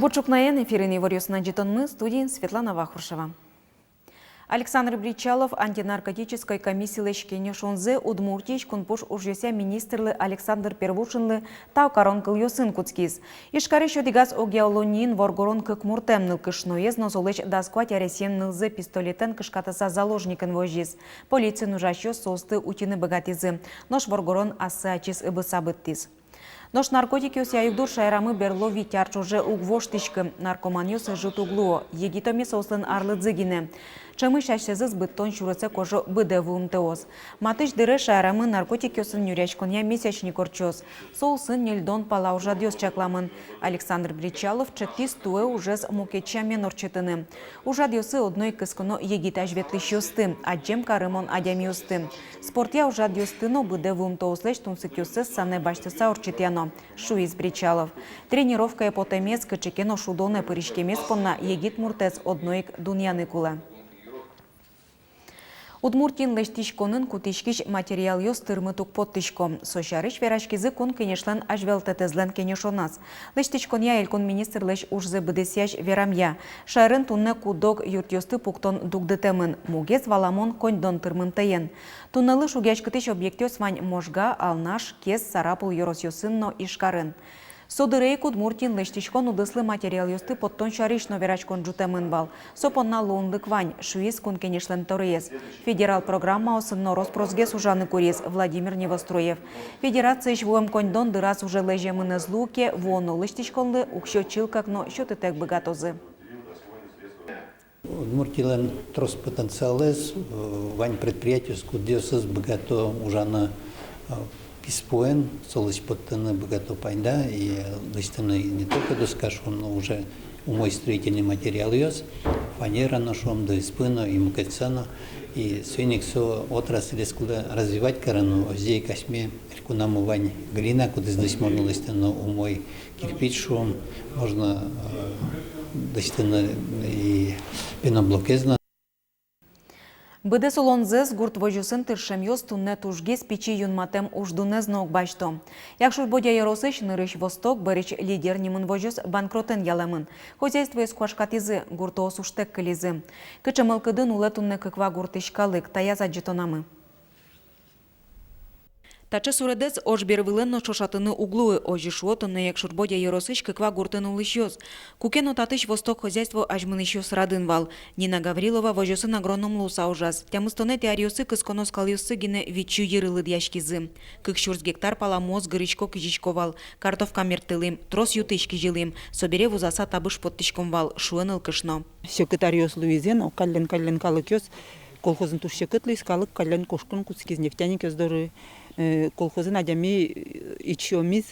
Бучукнаен эфирini варюсна мы, студии Светлана Вахрушева. Александр Бричалов антинаркотической комиссии лешкене шонзе Удмуртич кунпуш ужеся министрлы Александр Первушинлы тау коронкл йосын куцкиз. Ишкари шодигаз огеолонин воргорон кыкмуртемныл кышноез нозолеч дасквать аресеннылзы пистолетен кышкатаса заложникын вожиз. Полиция нужащё состы утины богатизы. Нож воргорон асачис ыбы сабыттиз. Нож наркотики усяюгдур шайрамы берлови тярчуже угвоштичкы наркоманьосы жутуглуо, егитоми сослын арлы дзыгине. Чамы шашсезыз быттон шурыце кожу быдеву умтеоз. Матыш дыры шайрамы наркотики усын нюрячконя месячник орчоз. Сол сын нельдон пала уже дёс чакламын. Александр Бричалов четис туэ уже с мукечами орчетыны. Уже дёсы одной кысконо егитаж ветлищосты, а джем карымон адямиосты. Спортя уже дёстыно быдеву умтеозлеш тунсыкёсы сане баштыса орчетяно. Шуиз Бричалов. Тренировка эпотемец кычекено шудоне пыришкемес понна егит муртез одноик дуньяны кула. Удмуртин лештишконын кутишкиш материал ёс тырмытук подтишко. Сошарыш верашкизы кун кенешлен ажвелтетезлен кенешонас. Лештишконя элькон министр леш ужзы быдесяш верамя. Шарын тунне кудок юртёсты пуктон дугдытемын. Мугез валамон коньдон тырмынтаен. Тунналы шугячкытыш объектёс вань можга, алнаш, кес, сарапул ёросёсынно ишкарын. Содырейк Удмуртин лештишкон удыслы материал ёсты подтон шаришно верачкон жутемын бал. Сопонна лондык вань, шуиз кун кенешлен торез. Федерал программа осынно Роспросгес ужаны курез Владимир Невостроев. Федерация ишвуем коньдон дырас уже лежемын злуке, воно лештишконлы укшё чилкакно шётытек богатозы. Удмуртилен трос потенциалез, вань предприятие скудиосыз богато ужана Испоен, солось подтаны богато пайда, и листаны не только доскашем, но уже умой строительный материал ёс, фанера нашом, до испына, и мукацана, и свиниксо отрасль скуда развивать корану, озей косме, рекунаму вань глина, куда здесь можно листано умой кирпич шум, можно листано и пеноблокезна. Быде солонзез гурт вожусын тыршем ёс тунне тужгес пичи юнматем уждунез ног башто. Якшур бодя яросыш нырыш восток барич лидер нимын вожус банкротен ялемын. Хозяйство сквашкатизы гурто осуштек кылизы. Кычамылкыдын уле тунне кыква гуртышкалык таяза джетонамы. Таче суредец ожбервиленно шошатыны углуы ожишуотынны якшур бодя яросыш кыква гуртын улышёс. Кукено татыш восток хозяйство ажмынышёс радын вал. Нина Гаврилова вожусын агроном луса ужас. Тямыстоне теариосы кысконос калюсы гине вичу ерылы дяшкизы. Кыкшурс гектар паламоз гырычко кижичковал. Картовка мертылым, трос ютышки жилым. Собере вузаса табыш подтышком вал. Шуэн ылкышно. Секретариос Луизен, каллен калыкёс. Колхозын тушшекытлы искалык каллен кошкун куцкиз нефтяник өздөрү. Колхозын адями ичьёмиз,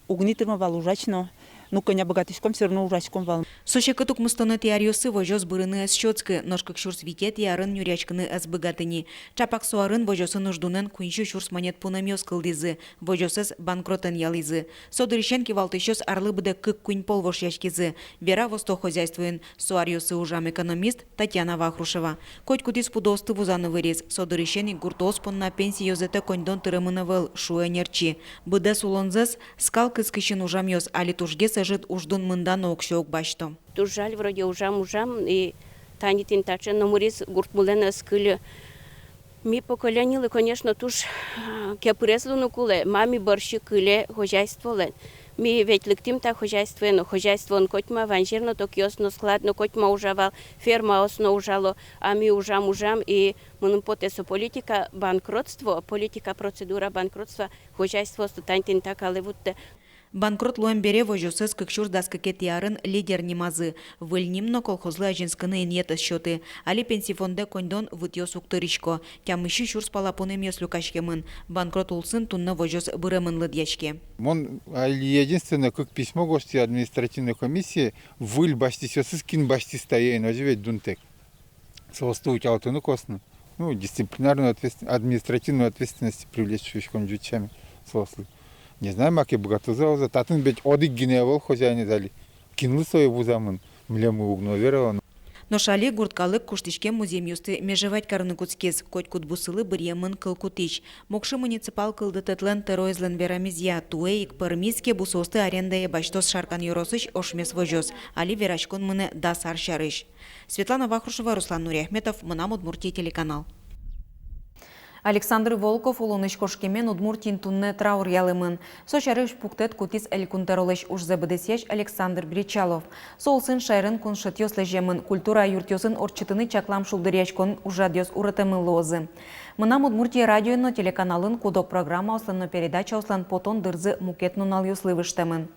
угнитырма вал ужачно, коня богатышком все равно ужачком вал. Сошекытук мыстоны теариосы вожос бырыны эс щёцкы, ножкак шурс витет ярын нюрячкыны эс богатыни. Чапак суарын вожосы нуждунен куиншу шурс монет пунамёс кылдизы, вожосыз банкротен ялизы. Содырищенки валтышёс арлы быды кык куин полвош яшкизы. Вера восток хозяйствуен, суариосы ужам экономист Татьяна Вахрушева. Коть кудис пудосты вузаны вырез, содырищени гуртос понна пенсии ёзете коньдон тырымыны выл шуэнерчи. Быды сулонзыз скал кыскышын ужам ёс, али тужгес жит уждун мындано окшок башто. Тужаль вроде ужам и танитин тачен, но мурис гуртмулена скыле. Ми поколянили, конечно, туж кепреслуну куле, мами борщи кыле хозяйстволен. Ми ведь лектим та хозяйство он котьма ванжирно ток ясно складно котьма ужавал, ферма осно ужало, а ми ужам и мунун потесо политика процедура банкротства, хозяйство стутантин так алевутте. Банкрот луэмбере вожосыз кыкшур даскакет ярын лидер нимазы. Выльнимно колхозлы ажинскыны иньетас счеты. Али пенсифонде коньдон вытьёс уктырышко. Тямыщи шурс палапунем ёс люкашкемын. Банкрот улсын тунны вожос бырымын лыдьячке. Мон единственное, как письмо гости административной комиссии, выль башти сёсыз кин башти стояйн, оживет дунтек. Солостують алтыны косно. Дисциплинарную административную ответственность привлечь конджучами. Солослы. Не знаю, маки богатозауза, татын бить одик гиневал хозяйни дали. Кинули свою вузамын, млему угноверован. Но шали гурткалык куштишке музей юсты межевать карны куцкез, коть кутбусылы бірьемін кыл кутич. Мокшы муниципал кылдытытлен теройзлен верамизия туэйк пармиске бусосты арендае баштос шаркан юросыч ошмес вожос, али верачкон мыны дас аршарыш. Светлана Вахрушева, Руслан Нуряхметов, Мынам Удмуртия телеканал. Александр Волков улыныш кошкемен Удмуртин тунне траур ялымын. Сочарыш пуктет кутис элькунтеролеш уж забыдесяч Александр Бричалов. Солсын шайрын куншет йослежемын культура юртёсын орчытыны чаклам шулдырячкон ужадёс уратымы лозы. Мынам Удмуртия радионо телеканалын кудок программа осланно передача ослан потон дырзы мукет нунал юслывыштемын.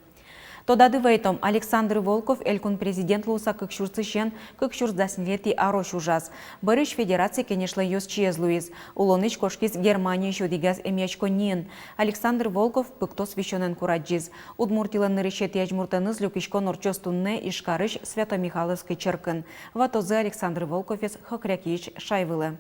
Тодады вейтом Александр Волков элькун президент луса кыкшурцышен кыкшурцдаснвети арош ужас. Барыш федерации кенешлы ёс чиез луиз. Улоныч кошкиз Германия шудигаз эмячко нин. Александр Волков пыкто священен кураджиз. Удмуртилан нырышет яжмуртаныз люкишко норчос тунне ишкарыш Свято-Михайловский черкын. Ватозы Александр Волковец хокрякич шайвылы.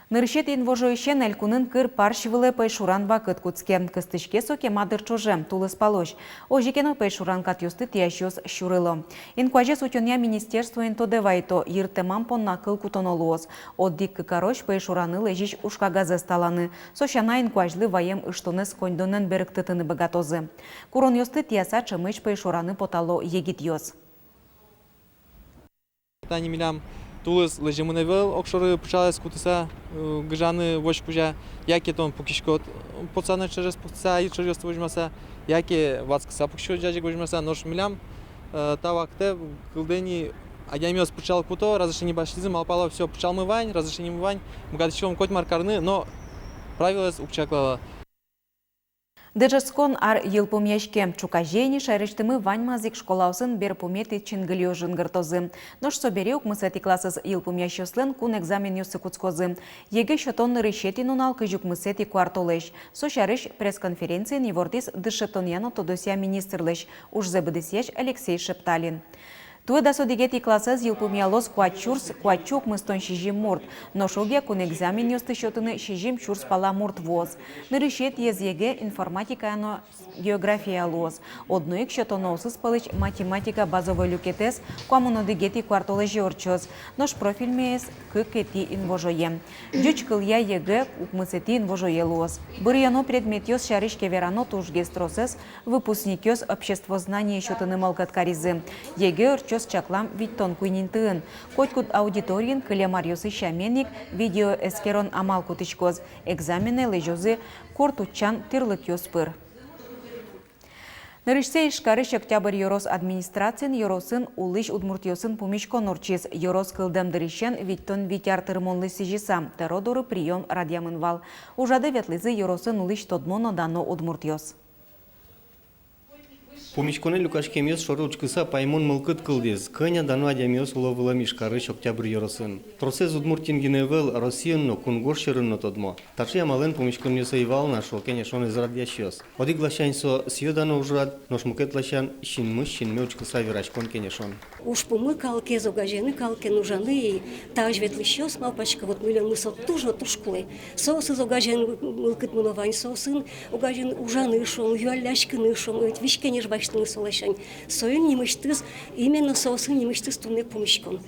Нырышет инвожоищен элькунын кыр паршивылы пайшуран вакыт куцке. Кыстышке соке мадыр чожем тулыс палош. Ожикено пайшуран катюсты тиящос щурыло. Инкуаже сутюня министерство интодевайто йыртемам понна кыл кутонолуос. Отдик кыкарош пайшураны лежиш ушка газы сталаны. Сощана инкуажлы ваем ыштоныз коньдонен берыктытыны богатозы. Курон йосты тияса чымыш пайшураны потало егит йос. Тулыс лежимуневел окшоры пучалес кутыса гжаны воч пужа яке тон пукишкот поцаны через пуца и через вожмаса яке вацкса пукишкот жажик вожмаса нош милям тавакте кылдени агамиос пучал куто разрешение башлизм алпало все пучал мывань разрешение мывань мгадичом коть маркарны но правилас укчаклава. Дежескон ар йылпомяшке чукажени шайрыштымы ваньмазик школаусын берпомети чингылё жынгыртозы. Нош собереук мысати классыз йылпомящослен кун экзамен юсы куцкозы. Еге шотон рышетин унал кыжук мысети квартолеш. Сошарыш пресс-конференции невортис дышетоньяно тодосия министрлеш. Уж забыдысяч Алексей Шепталин. Туэда содигети классыз йылпомялос куачук мыстон шижим мурт. Но шоге кун экзамен юсты шотыны шижим чурс пала мурт воз. Нырышет езеге информатикано география лоз. Одноик шотоносыз палыч математика базовой люкетес куамунодигети квартолежи орчоз. Нош профиль меес кыкети инвожоем. Джуч кылья еге укмысети инвожое лоз. Бурьяно предметьёс шарышке верано тужгестросес выпускникёс обществознание шотыны малкаткаризы. Еге орчоз чаклам виттон куйнинтын. Котькут аудиториен кылемарьосы шаменник видео эскерон амал кутычкоз. Экзамены лежозы кортучан тырлык ёспыр. Нырышсе ишкарыш октябрь Йорос администрациян Йоросын улыш Удмуртиосын пумишко норчиз. Йорос кылдамдырышен виттон витяр тырмонлы сижисам. Теродоры прием радиамынвал. Ужады ветлызы Йоросын улыш тодмоно дано Удмуртиос. Помичконе Люкашкемиос шоручкыса паймон мылкыт кылдез. Кыня дано адямиос уловыла мишкарыш октябрь Йоросын. Процесс Удмуртингеневел Россиянно кунгоршерынно тодмо. Тарши амален помичконеса ивална шолкене шон из радиащиос. Одиглашаньсо сьёдано ужрад, нож мукетлашан шинмыш шинмеучкыса вирачкон кенешон. Уж помы калке зогажены калке нужаны и таж ветлищос малпачка вот миллион мысо тужно тушклы. Сосы зогажен мылкыт мыловань сосын угажен ужаны шон юаляшкыны шон ведь вишкенеш баштыны солашань. Союн немыштыз именно сосын немыштыз тунне помишкон.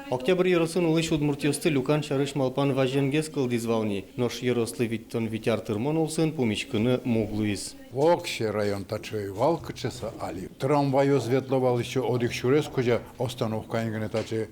Октябрь Йоросын улыш Удмуртиосты Люкан шарыш малпан важенгес кылдизвални. Нож Йорослы виттон витяр тырмон улсын помичкыны моглуиз. Вокше район тачей валкычеса али. Трамваю светловал еще одих шурес, куда остановка ингene таче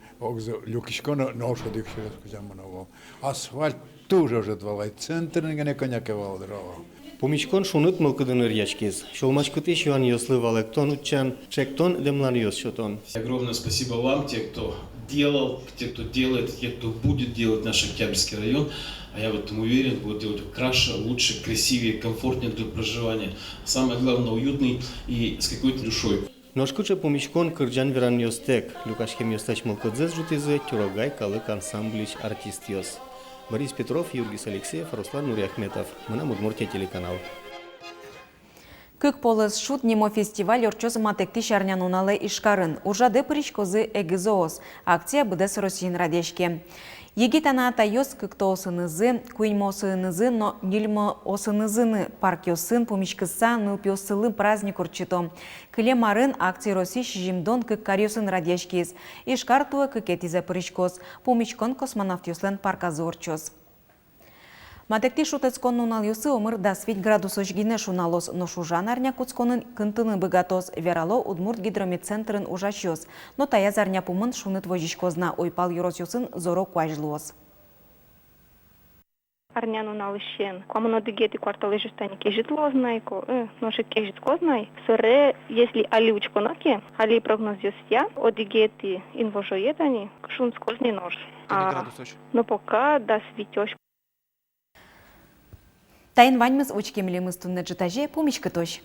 люкишкона нож одих шурес, куда мановал. Асфальт тоже уже двалай центр ингene конякевал дрова. Помичкон шунут мылкыдыныр ячкиз. Шолмачкыты шуан Йослы валектон учан, чектон демлан Йосчотон. Огромное спасибо вам, те, кто делал, те, кто делает, те, кто будет делать наш Октябрьский район. А я в этом уверен, будет делать краше, лучше, красивее, комфортнее для проживания. Самое главное, уютный и с какой-то душой. Ношкуча помичкон кырджан веран Йостек. Люкашкем Йостач мылкыдзез жутизе, тюрогай калык ансамблич артист Йос. Борис Петров, Юргис Алексеев, Руслан Нуряхметов. Мынам Удмуртия телеканал. Кык полыз шут немо фестиваль орчоз матекти шарнян унале ишкарын. Ужаде причкозы эгизоос. Акция быдес Россиин радешке. Егитана атайос кыкто осынызы, куймо осынызы, но нильмо осынызыны паркиосын помичкыса нылпиосылы праздник урчито. Кыле марын акции России жимдон кык кариосын радяшкиз. Ишкартуа кыкетизе пырышкос. Помичкон космонавтиослен парказы урчос. Матекти шутецкон нуналюсы омыр да свить градусоч гине шуналос, но шужан арня куцконын кынтыны быгатос, верало Удмурт гидрометцентрын ужачос, но таяз арня пумын шунет вожишкозна, ойпал юросюсын зоро куажлуос. Арняну налыщен. Комуно дигети кварталы жестани кежит лознай, ноши кежит кознай. Сыре, если али учконоки, али прогноз я, одигети инвожоетани, шун скозни нож. Но пока да светёш. Тайн ваньмыз очкемлемыз тунны житаже помичка тош.